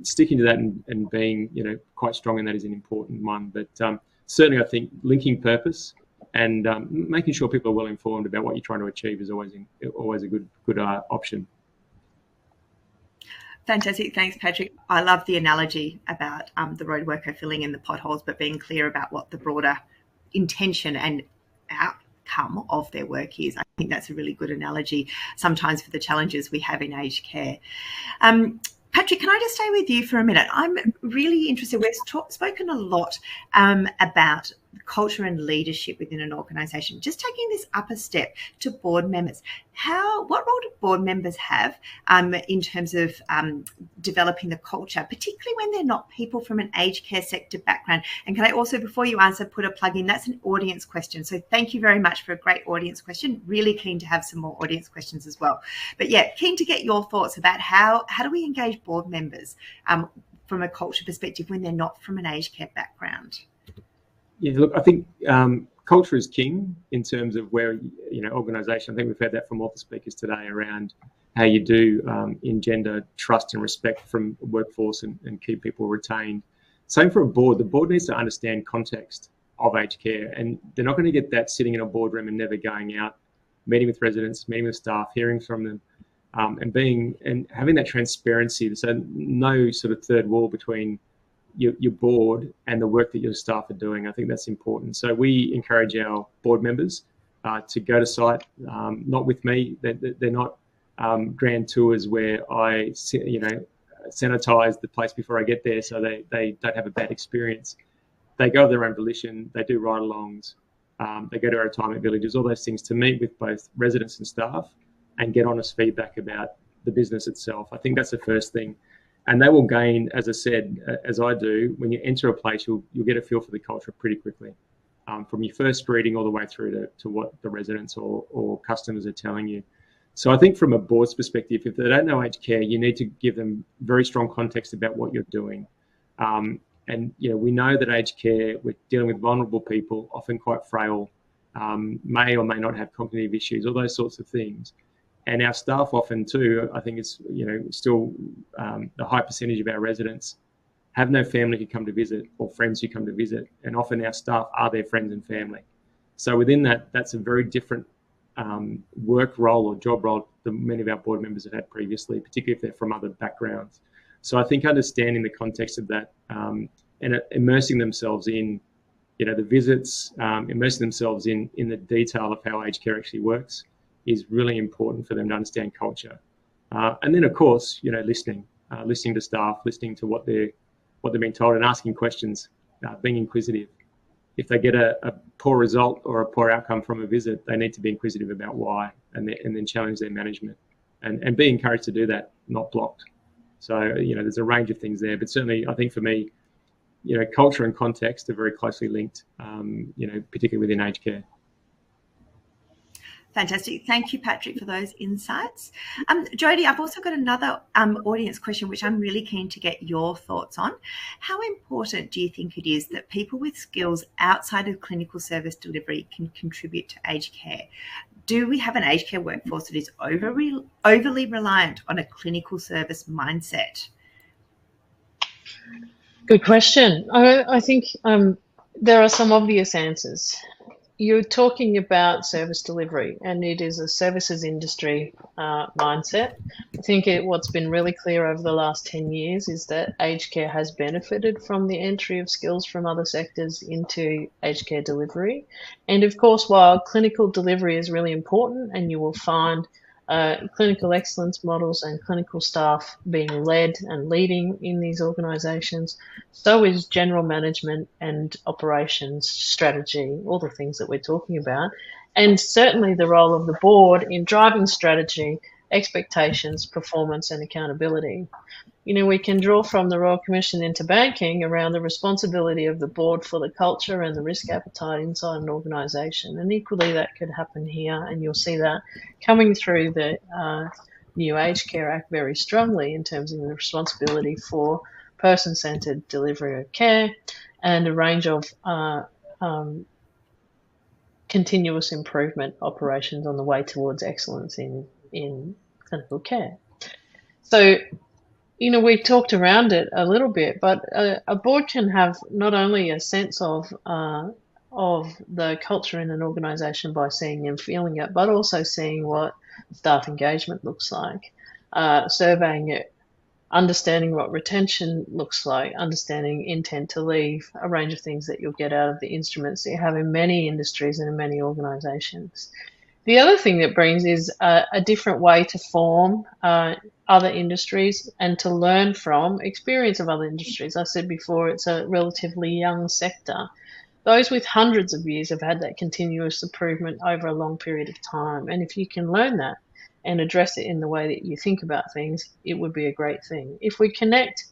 sticking to that and being quite strong in that is an important one. But certainly, I think linking purpose and making sure people are well informed about what you're trying to achieve is always a good option. Fantastic. Thanks, Patrick. I love the analogy about the road worker filling in the potholes, but being clear about what the broader intention and outcome of their work is. I think that's a really good analogy sometimes for the challenges we have in aged care. Patrick, can I just stay with you for a minute? I'm really interested. We've spoken a lot about culture and leadership within an organisation. Just taking this up a step to board members, what role do board members have in terms of developing the culture, particularly when they're not people from an aged care sector background? And can I also, before you answer, put a plug in? That's an audience question. So thank you very much for a great audience question. Really keen to have some more audience questions as well. But yeah, keen to get your thoughts about how do we engage board members from a culture perspective when they're not from an aged care background? Yeah, look, I think culture is king in terms of where, organisation. I think we've heard that from all the speakers today around how you do engender trust and respect from workforce and keep people retained. Same for a board. The board needs to understand context of aged care, and they're not going to get that sitting in a boardroom and never going out, meeting with residents, meeting with staff, hearing from them, and having that transparency. So no sort of third wall between your board and the work that your staff are doing. I think that's important. So we encourage our board members to go to site, not with me. They're not grand tours where I, sanitize the place before I get there so they don't have a bad experience. They go of their own volition. They do ride-alongs. They go to our retirement villages, all those things to meet with both residents and staff and get honest feedback about the business itself. I think that's the first thing. And they will gain, as I said, as I do, when you enter a place, you'll get a feel for the culture pretty quickly, from your first reading all the way through to what the residents or customers are telling you. So I think from a board's perspective, if they don't know aged care, you need to give them very strong context about what you're doing. And we know that aged care, we're dealing with vulnerable people, often quite frail, may or may not have cognitive issues, all those sorts of things. And our staff often too, I think it's, still the high percentage of our residents have no family who come to visit or friends who come to visit. And often our staff are their friends and family. So within that, that's a very different work role or job role than many of our board members have had previously, particularly if they're from other backgrounds. So I think understanding the context of that and immersing themselves in, the visits, immersing themselves in the detail of how aged care actually works is really important for them to understand culture. And then, of course, listening to staff, listening to what they're being told and asking questions, being inquisitive. If they get a poor result or a poor outcome from a visit, they need to be inquisitive about why and then challenge their management and be encouraged to do that, not blocked. So, there's a range of things there. But certainly, I think for me, culture and context are very closely linked, particularly within aged care. Fantastic. Thank you, Patrick, for those insights. Jodi, I've also got another audience question, which I'm really keen to get your thoughts on. How important do you think it is that people with skills outside of clinical service delivery can contribute to aged care? Do we have an aged care workforce that is overly reliant on a clinical service mindset? Good question. I think there are some obvious answers. You're talking about service delivery, and it is a services industry mindset. I think what's been really clear over the last 10 years is that aged care has benefited from the entry of skills from other sectors into aged care delivery. And of course, while clinical delivery is really important, and you will find clinical excellence models and clinical staff being led and leading in these organisations, so is general management and operations strategy, all the things that we're talking about, and certainly the role of the board in driving strategy, expectations, performance and accountability. We can draw from the Royal Commission into Banking around the responsibility of the board for the culture and the risk appetite inside an organisation. And equally that could happen here, and you'll see that coming through the new Aged Care Act very strongly in terms of the responsibility for person-centred delivery of care and a range of continuous improvement operations on the way towards excellence in clinical care. So, we talked around it a little bit, but a board can have not only a sense of the culture in an organisation by seeing and feeling it, but also seeing what staff engagement looks like, surveying it, understanding what retention looks like, understanding intent to leave, a range of things that you'll get out of the instruments that you have in many industries and in many organisations. The other thing that brings is a different way to form other industries and to learn from experience of other industries. I said before, it's a relatively young sector. Those with hundreds of years have had that continuous improvement over a long period of time. And if you can learn that and address it in the way that you think about things, it would be a great thing. If we connect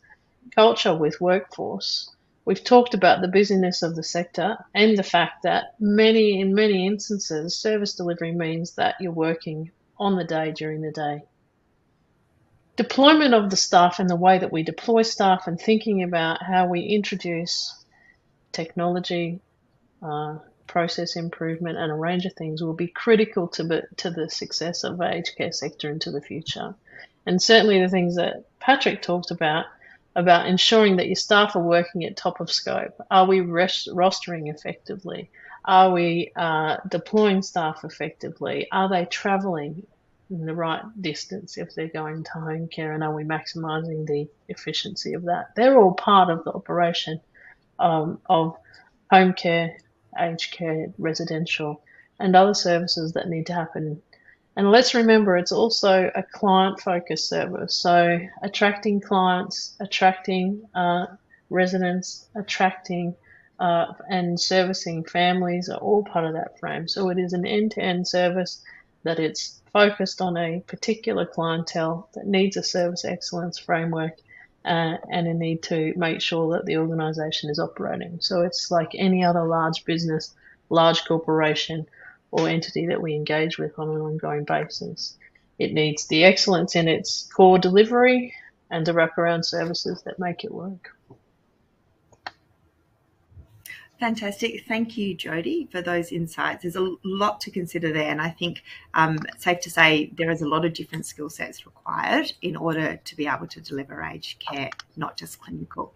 culture with workforce, we've talked about the busyness of the sector and the fact that in many instances, service delivery means that you're working on the day, during the day. Deployment of the staff and the way that we deploy staff and thinking about how we introduce technology, process improvement and a range of things will be critical to the success of the aged care sector into the future. And certainly the things that Patrick talked about ensuring that your staff are working at top of scope. Are we rostering effectively? Are we deploying staff effectively? Are they travelling in the right distance if they're going to home care? And are we maximising the efficiency of that? They're all part of the operation of home care, aged care, residential, and other services that need to happen. And let's remember, it's also a client-focused service. So attracting clients, attracting residents, attracting and servicing families are all part of that frame. So it is an end-to-end service that it's focused on a particular clientele that needs a service excellence framework and a need to make sure that the organisation is operating. So it's like any other large business, large corporation or entity that we engage with on an ongoing basis. It needs the excellence in its core delivery and the wraparound services that make it work. Fantastic. Thank you, Jodi, for those insights. There's a lot to consider there, and I think safe to say there is a lot of different skill sets required in order to be able to deliver aged care, not just clinical.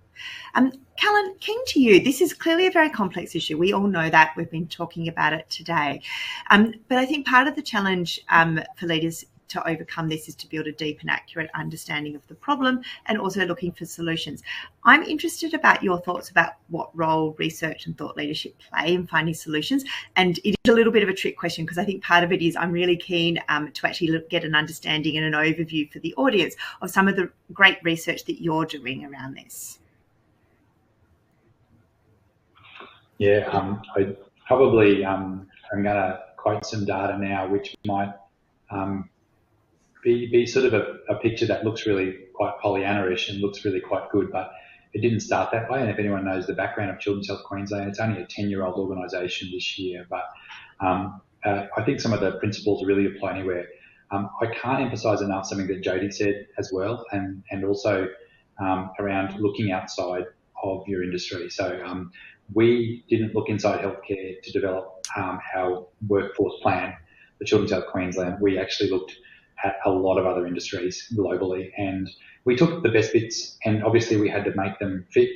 Callan, keen to you. This is clearly a very complex issue. We all know that. We've been talking about it today. But I think part of the challenge for leaders to overcome this is to build a deep and accurate understanding of the problem and also looking for solutions. I'm interested about your thoughts about what role research and thought leadership play in finding solutions. And it is a little bit of a trick question because I think part of it is I'm really keen to actually get an understanding and an overview for the audience of some of the great research that you're doing around this. Yeah, I probably I'm going to quote some data now, which might be sort of a picture that looks really quite Pollyanna-ish and looks really quite good, but it didn't start that way. And if anyone knows the background of Children's Health Queensland, it's only a 10-year-old organisation this year, but I think some of the principles really apply anywhere. I can't emphasise enough something that Jodi said as well, and also around looking outside of your industry. So we didn't look inside healthcare to develop our workforce plan for Children's Health Queensland. We actually looked at a lot of other industries globally, and we took the best bits, and obviously we had to make them fit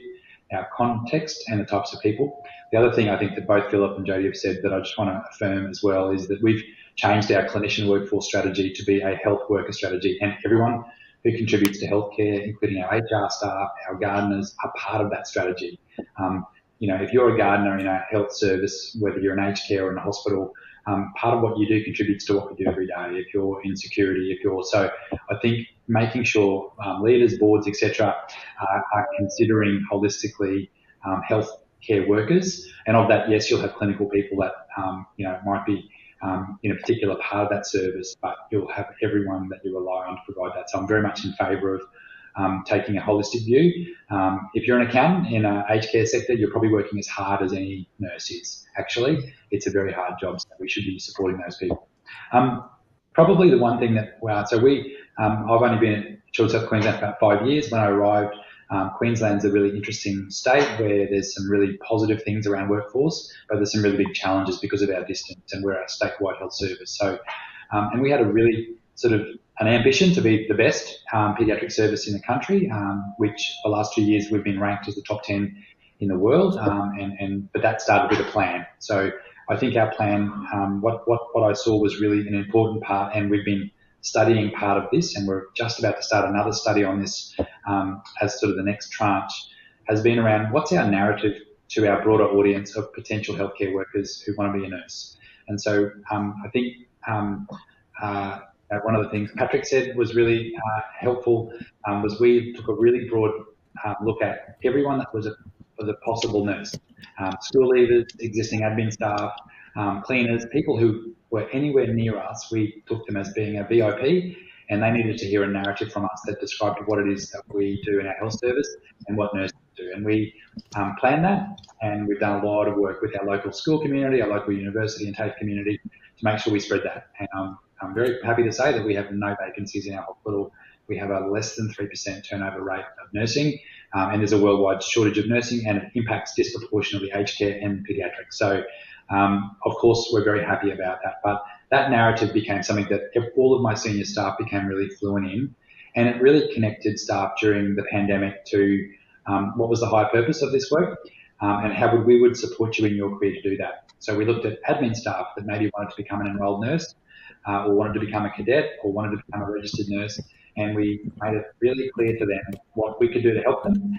our context and the types of people. The other thing I think that both Philip and Jodi have said that I just want to affirm as well is that we've changed our clinician workforce strategy to be a health worker strategy, and everyone who contributes to healthcare, including our HR staff, our gardeners, are part of that strategy. If you're a gardener in a health service, whether you're in aged care or in a hospital, part of what you do contributes to what we do every day. If you're in security, so I think making sure leaders, boards, etc., are considering holistically healthcare workers, and of that, yes, you'll have clinical people that might be in a particular part of that service, but you'll have everyone that you rely on to provide that. So I'm very much in favour of taking a holistic view. If you're an accountant in an aged care sector, you're probably working as hard as any nurse is. Actually, it's a very hard job, so we should be supporting those people. Probably the one thing that, I've only been at Children's Health Queensland for about 5 years. When I arrived, Queensland's a really interesting state where there's some really positive things around workforce, but there's some really big challenges because of our distance, and we're a statewide health service. So, and we had a really sort of an ambition to be the best paediatric service in the country, which the last 2 years we've been ranked as the top 10 in the world, but that started with a plan. So I think our plan, what I saw was really an important part, and we've been studying part of this, and we're just about to start another study on this as sort of the next tranche, has been around what's our narrative to our broader audience of potential healthcare workers who want to be a nurse. And so I think one of the things Patrick said was really helpful was we took a really broad look at everyone that was a possible nurse, school leavers, existing admin staff, cleaners, people who were anywhere near us. We took them as being a VIP, and they needed to hear a narrative from us that described what it is that we do in our health service and what nurses do. And we planned that, and we've done a lot of work with our local school community, our local university and TAFE community to make sure we spread that. And I'm very happy to say that we have no vacancies in our hospital. We have a less than 3% turnover rate of nursing, and there's a worldwide shortage of nursing, and it impacts disproportionately aged care and paediatrics. So, of course, we're very happy about that. But that narrative became something that all of my senior staff became really fluent in, and it really connected staff during the pandemic to what was the high purpose of this work, and how we would support you in your career to do that. So we looked at admin staff that maybe wanted to become an enrolled nurse, or wanted to become a cadet, or wanted to become a registered nurse, and we made it really clear to them what we could do to help them,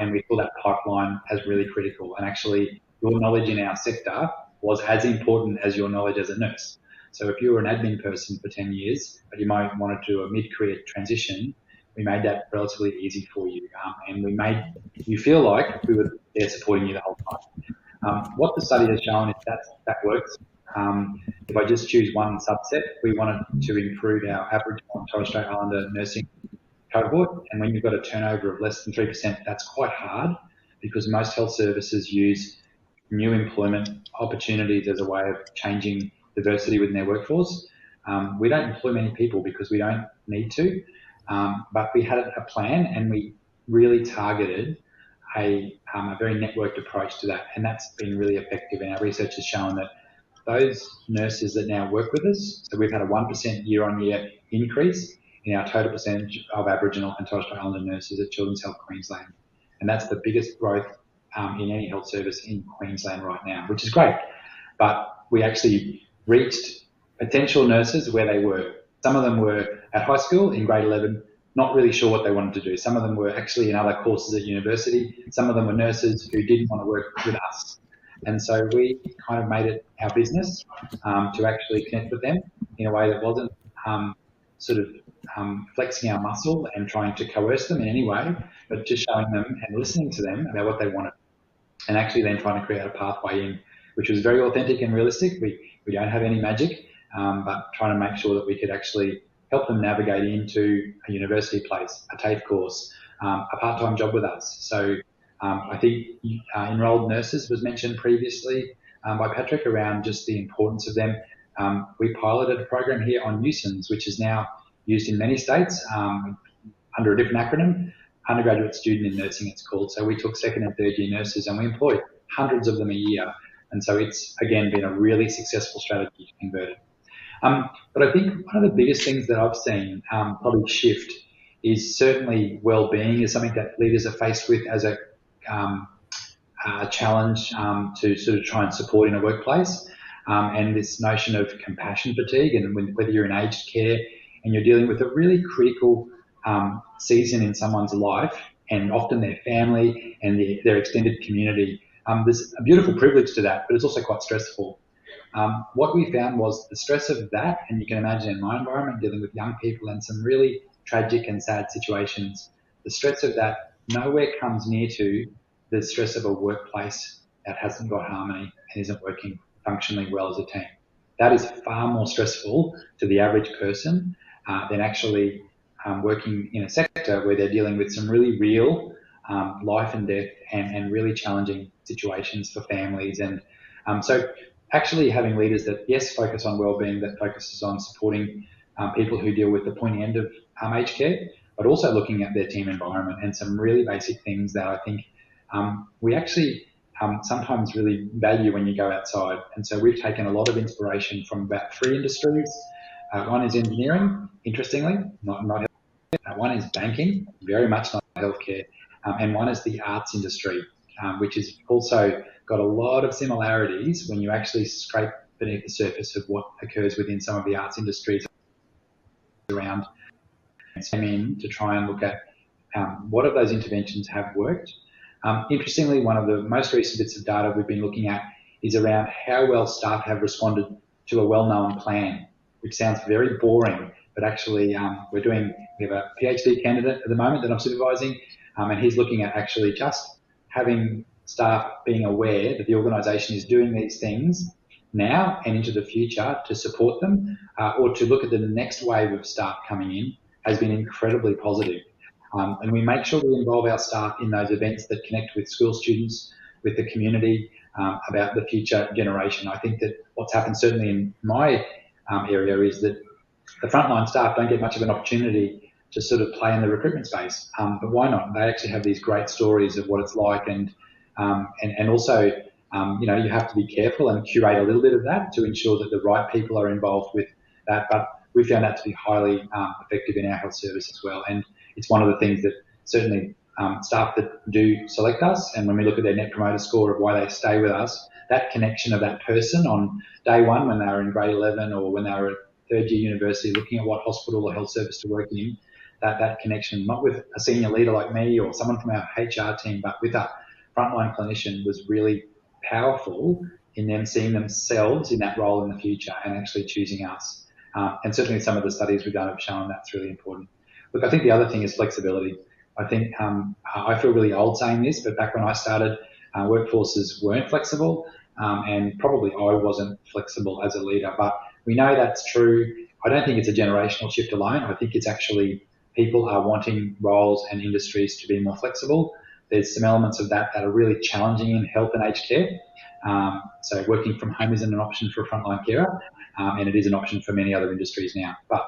and we saw that pipeline as really critical. And actually, your knowledge in our sector was as important as your knowledge as a nurse. So if you were an admin person for 10 years, but you might want to do a mid-career transition, we made that relatively easy for you, and we made you feel like we were there supporting you the whole time. What the study has shown is that works. If I just choose one subset, we wanted to improve our Aboriginal and Torres Strait Islander nursing cohort, and when you've got a turnover of less than 3%, that's quite hard, because most health services use new employment opportunities as a way of changing diversity within their workforce. We don't employ many people because we don't need to, but we had a plan, and we really targeted a very networked approach to that, and that's been really effective. And our research has shown that those nurses that now work with us, so we've had a 1% year-on-year increase in our total percentage of Aboriginal and Torres Strait Islander nurses at Children's Health Queensland, and that's the biggest growth in any health service in Queensland right now, which is great. But we actually reached potential nurses where they were. Some of them were at high school in grade 11, not really sure what they wanted to do. Some of them were actually in other courses at university. Some of them were nurses who didn't want to work with us. And so we kind of made it our business to actually connect with them in a way that wasn't flexing our muscle and trying to coerce them in any way, but just showing them and listening to them about what they wanted, and actually then trying to create a pathway in, which was very authentic and realistic. We don't have any magic, but trying to make sure that we could actually help them navigate into a university place, a TAFE course, a part-time job with us. So I think enrolled nurses was mentioned previously by Patrick around just the importance of them. We piloted a program here on USINS, which is now used in many states under a different acronym, undergraduate student in nursing it's called. So we took second and third year nurses, and we employed hundreds of them a year. And so it's, again, been a really successful strategy to convert it. But I think one of the biggest things that I've seen probably shift is certainly well-being is something that leaders are faced with as a challenge to sort of try and support in a workplace, and this notion of compassion fatigue, and whether you're in aged care and you're dealing with a really critical season in someone's life, and often their family and their extended community, there's a beautiful privilege to that, but it's also quite stressful. What we found was the stress of that, and you can imagine in my environment dealing with young people and some really tragic and sad situations, the stress of that nowhere comes near to the stress of a workplace that hasn't got harmony and isn't working functionally well as a team. That is far more stressful to the average person than actually working in a sector where they're dealing with some really real life and death and really challenging situations for families. And so actually having leaders that, yes, focus on wellbeing, that focuses on supporting people who deal with the pointy end of aged care, but also looking at their team environment and some really basic things that I think we actually sometimes really value when you go outside. And so we've taken a lot of inspiration from about 3 industries. One is engineering, interestingly, not healthcare. One is banking, very much not healthcare. And one is the arts industry, which has also got a lot of similarities when you actually scrape beneath the surface of what occurs within some of the arts industries around in to try and look at what of those interventions have worked. Interestingly, one of the most recent bits of data we've been looking at is around how well staff have responded to a well-known plan, which sounds very boring, but actually we have a PhD candidate at the moment that I'm supervising, and he's looking at actually just having staff being aware that the organisation is doing these things now and into the future to support them, or to look at the next wave of staff coming in, has been incredibly positive. And we make sure we involve our staff in those events that connect with school students, with the community, about the future generation. I think that what's happened certainly in my area is that the frontline staff don't get much of an opportunity to sort of play in the recruitment space. But why not? They actually have these great stories of what it's like, and also, you have to be careful and curate a little bit of that to ensure that the right people are involved with that. But we found that to be highly effective in our health service as well. And it's one of the things that certainly staff that do select us, and when we look at their Net Promoter Score of why they stay with us, that connection of that person on day one when they were in grade 11 or when they were at third year university looking at what hospital or health service to work in, that connection, not with a senior leader like me or someone from our HR team, but with a frontline clinician, was really powerful in them seeing themselves in that role in the future and actually choosing us. And certainly some of the studies we've done have shown that's really important. Look, I think the other thing is flexibility. I think I feel really old saying this, but back when I started, workforces weren't flexible, and probably I wasn't flexible as a leader. But we know that's true. I don't think it's a generational shift alone. I think it's actually people are wanting roles and industries to be more flexible. There's some elements of that are really challenging in health and aged care. So working from home isn't an option for a frontline carer, and it is an option for many other industries now. But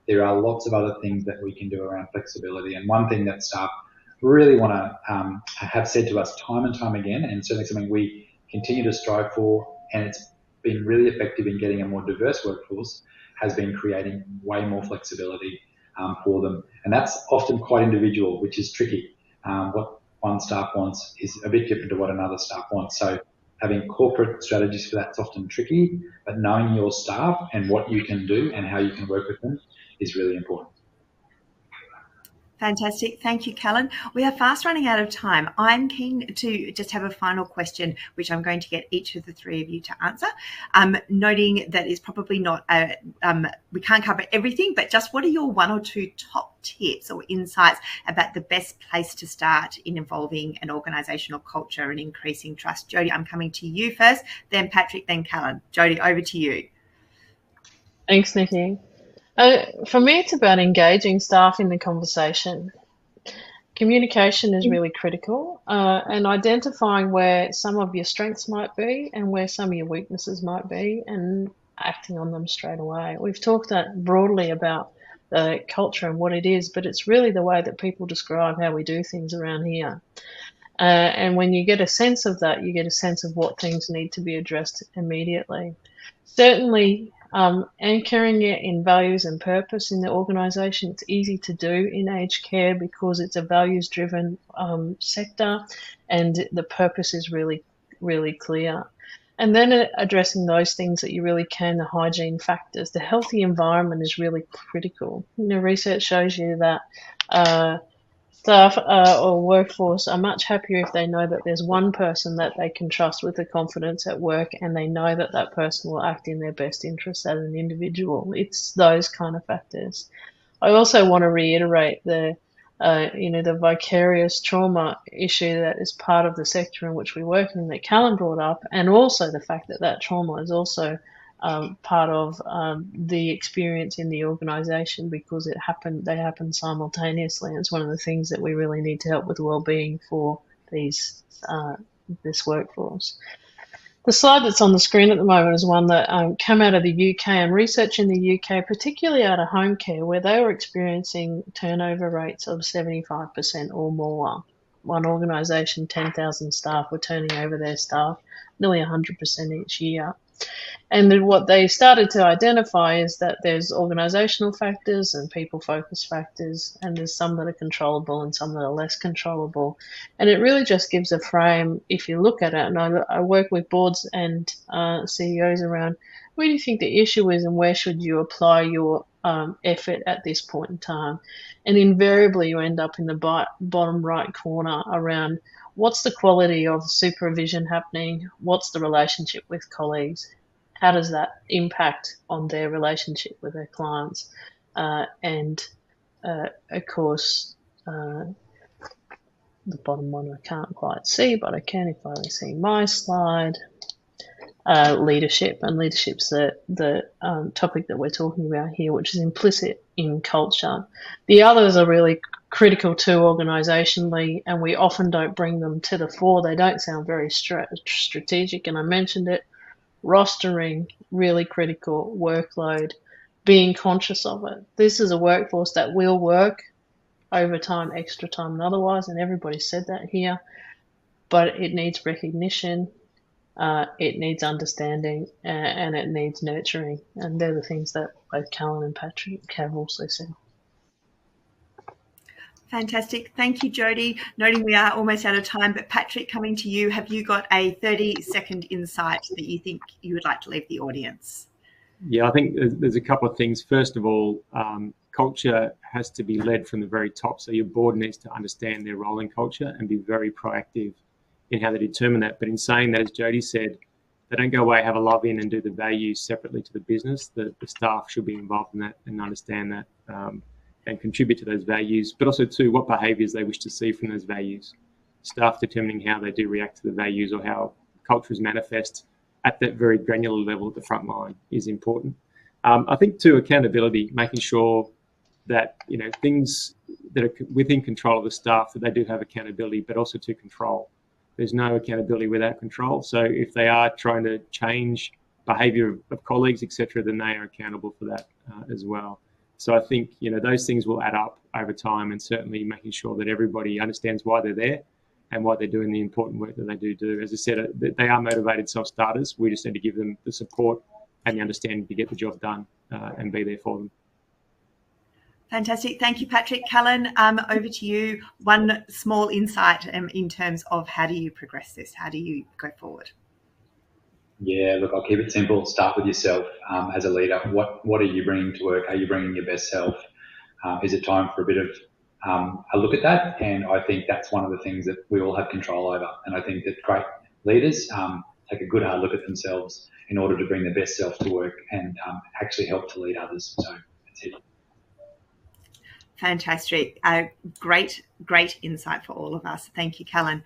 there are lots of other things that we can do around flexibility. And one thing that staff really want to have said to us time and time again, and certainly something we continue to strive for, and it's been really effective in getting a more diverse workforce, has been creating way more flexibility for them. And that's often quite individual, which is tricky. What one staff wants is a bit different to what another staff wants. So having corporate strategies for that's often tricky, but knowing your staff and what you can do and how you can work with them is really important. Fantastic. Thank you, Callan. We are fast running out of time. I'm keen to just have a final question, which I'm going to get each of the three of you to answer, noting that is probably not, we can't cover everything, but just what are your 1 or 2 top tips or insights about the best place to start in evolving an organisational culture and increasing trust? Jodi, I'm coming to you first, then Patrick, then Callan. Jodi, over to you. Thanks, Nicki. For me, it's about engaging staff in the conversation. Communication is really critical, and identifying where some of your strengths might be and where some of your weaknesses might be, and acting on them straight away. We've talked broadly about the culture and what it is, but it's really the way that people describe how we do things around here. And when you get a sense of that, you get a sense of what things need to be addressed immediately. Certainly, anchoring it in values and purpose in the organisation, it's easy to do in aged care because it's a values-driven sector and the purpose is really, really clear. And then addressing those things that you really can, the hygiene factors. The healthy environment is really critical. Research shows you that staff or workforce are much happier if they know that there's one person that they can trust with the confidence at work, and they know that that person will act in their best interest as an individual. It's those kind of factors. I also want to reiterate the vicarious trauma issue that is part of the sector in which we work in that Callan brought up, and also the fact that trauma is also part of the experience in the organisation because they happen simultaneously. And it's one of the things that we really need to help with well-being for this workforce. The slide that's on the screen at the moment is one that came out of the UK, and research in the UK, particularly out of home care, where they were experiencing turnover rates of 75% or more. One organisation, 10,000 staff, were turning over their staff nearly 100% each year. And then what they started to identify is that there's organisational factors and people-focused factors, and there's some that are controllable and some that are less controllable. And it really just gives a frame, if you look at it, and I work with boards and CEOs around, where do you think the issue is and where should you apply your effort at this point in time? And invariably you end up in the bottom right corner around what's the quality of supervision happening, what's the relationship with colleagues, how does that impact on their relationship with their clients? And of course, the bottom one I can't quite see, but I can if I see my slide. Leadership, and leadership's the topic that we're talking about here, which is implicit in culture. The others are really critical too organisationally, and we often don't bring them to the fore. They don't sound very strategic, and I mentioned it. Rostering, really critical, workload, being conscious of it. This is a workforce that will work overtime, extra time and otherwise, and everybody said that here, but it needs recognition, it needs understanding, and it needs nurturing, and they're the things that both Callan and Patrick have also said. Fantastic. Thank you, Jodi. Noting we are almost out of time, but Patrick, coming to you, have you got a 30-second insight that you think you would like to leave the audience? Yeah, I think there's a couple of things. First of all, culture has to be led from the very top. So your board needs to understand their role in culture and be very proactive in how they determine that. But in saying that, as Jodi said, they don't go away, have a love in and do the values separately to the business. The staff should be involved in that and understand that. And contribute to those values, but also too what behaviours they wish to see from those values. Staff determining how they do react to the values or how cultures manifest at that very granular level at the front line is important. I think too accountability, making sure that things that are within control of the staff, that they do have accountability, but also to control. There's no accountability without control. So if they are trying to change behaviour of colleagues, etc., then they are accountable for that as well. So I think, those things will add up over time, and certainly making sure that everybody understands why they're there and why they're doing the important work that they do. As I said, they are motivated self-starters. We just need to give them the support and the understanding to get the job done and be there for them. Fantastic. Thank you, Patrick. Callan, over to you. One small insight in terms of how do you progress this? How do you go forward? Yeah, look, I'll keep it simple. Start with yourself as a leader. What are you bringing to work? Are you bringing your best self? Is it time for a bit of a look at that? And I think that's one of the things that we all have control over. And I think that great leaders take a good hard look at themselves in order to bring their best self to work and actually help to lead others. So that's it. Fantastic. Great insight for all of us. Thank you, Callan.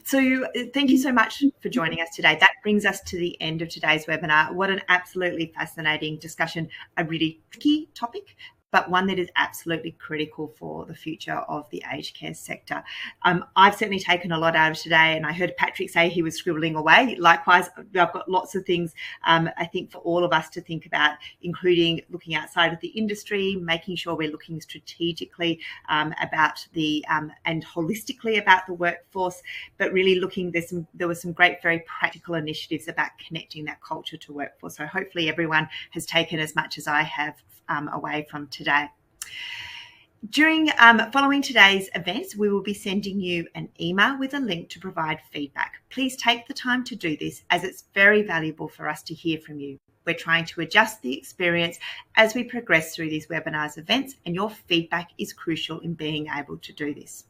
So thank you so much for joining us today. That brings us to the end of today's webinar. What an absolutely fascinating discussion, a really tricky topic, but one that is absolutely critical for the future of the aged care sector. I've certainly taken a lot out of today, and I heard Patrick say he was scribbling away. Likewise, I've got lots of things I think for all of us to think about, including looking outside of the industry, making sure we're looking strategically about and holistically about the workforce, but really looking, there were some great, very practical initiatives about connecting that culture to workforce. So hopefully everyone has taken as much as I have away from today. Following today's events, we will be sending you an email with a link to provide feedback. Please take the time to do this, as it's very valuable for us to hear from you. We're trying to adjust the experience as we progress through these webinars events, and your feedback is crucial in being able to do this.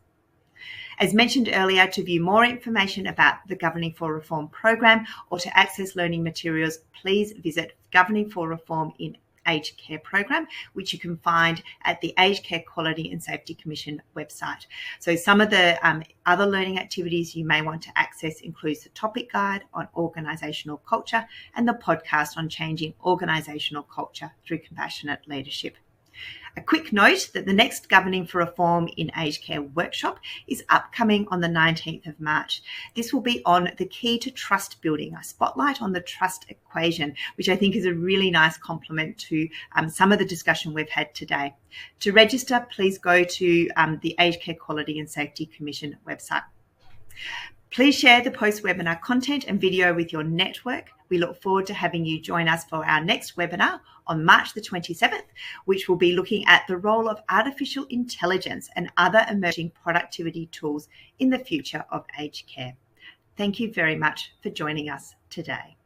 As mentioned earlier, to view more information about the Governing for Reform program or to access learning materials, please visit Governing for Reform in Aged Care program, which you can find at the Aged Care Quality and Safety Commission website. So some of the other learning activities you may want to access includes the topic guide on organisational culture and the podcast on changing organisational culture through compassionate leadership. A quick note that the next Governing for Reform in Aged Care workshop is upcoming on the 19th of March. This will be on the key to trust building, a spotlight on the trust equation, which I think is a really nice complement to some of the discussion we've had today. To register, please go to the Aged Care Quality and Safety Commission website. Please share the post-webinar content and video with your network. We look forward to having you join us for our next webinar on March the 27th, which will be looking at the role of artificial intelligence and other emerging productivity tools in the future of aged care. Thank you very much for joining us today.